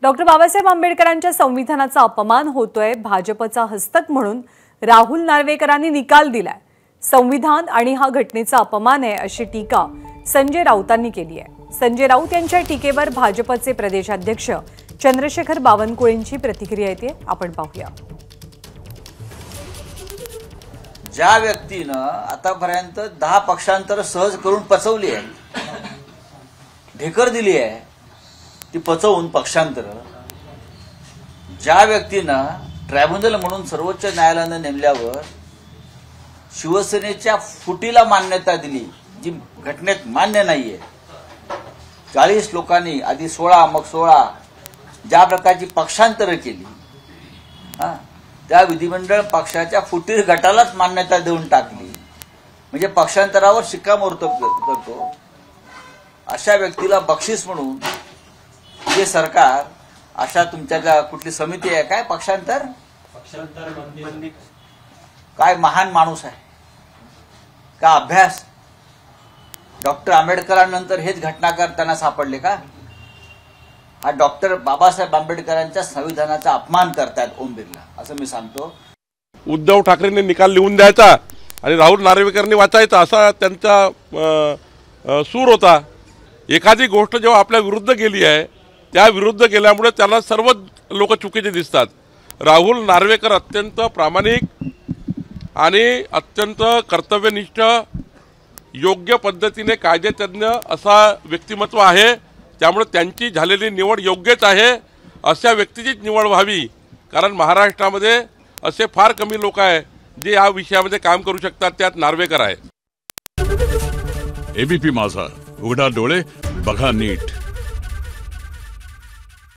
Doctor Babasaheb आंबेडकरांच्या संविधानाचा अपमान होतोय भाजपचा हस्तक म्हणून राहुल नार्वेकरांनी निकाल दिलाय। संविधान आणि हा घटनेचा अपमान आहे अशी टीका संजय राऊतांनी केली आहे। संजय राऊत यांच्या टीकेवर भाजपचे प्रदेशाध्यक्ष चंद्रशेखर बावनकुळेंची प्रतिक्रिया येते, आपण पाहूया। ज्या व्यक्तीनं आतापर्यंत 10 पक्षांतर सहज करून पचवली आहे, ढेकर दिली आहे, ती पचवून पक्षांतर, ज्या व्यक्तीनं ट्रायब्युनल म्हणून सर्वोच्च न्यायालयाने नेमल्यावर शिवसेनेच्या फुटीला मान्यता दिली, जी घटनेत मान्य नाहीये, 40 लोकांनी आधी 16 मग 16 ज्या प्रकारची पक्षांतर केली, त्या विधिमंडळ पक्षाच्या फुटीर गटालाच मान्यता देऊन टाकली, म्हणजे पक्षांतरावर शिक्कामोर्तब करतो अशा व्यक्तीला बक्षीस म्हणून हे सरकार, अशा तुमच्या कुठली समिती आहे काय पक्षांतर बंदी, काय महान माणूस आहे का? अभ्यास डॉक्टर आंबेडकरांनंतर हेच घटनाकार त्यांना सापडले का? हा डॉक्टर बाबासाहेब आंबेडकरांच्या संविधानाचा अपमान करतात ओम बिर्ला, असं मी सांगतो। उद्धव ठाकरेंनी निकाल लिहून द्यायचा आणि राहुल नार्वेकरांनी वाचायचा असा त्यांचा सूर होता। एखादी गोष्ट जेव्हा आपल्या विरुद्ध गेली आहे, त्या विरुद्ध गेल्यामुळे त्याला सर्व लोक चुकीचे दिसतात। राहुल नार्वेकर अत्यंत प्रामाणिक आणि अत्यंत कर्तव्यनिष्ठ, योग्य पद्धतीने कायदेतज्ञ असा व्यक्तिमत्व आहे, त्यामुळे त्यांची झालेली निवड योग्यच आहे। अशा व्यक्तीचीच निवड व्हावी, कारण महाराष्ट्रामध्ये असे फार कमी लोक आहेत जे या विषयामध्ये काम करू शकतात, त्यात नार्वेकर आहे। एबीपी माझा, उघडा डोळे बघा नीट।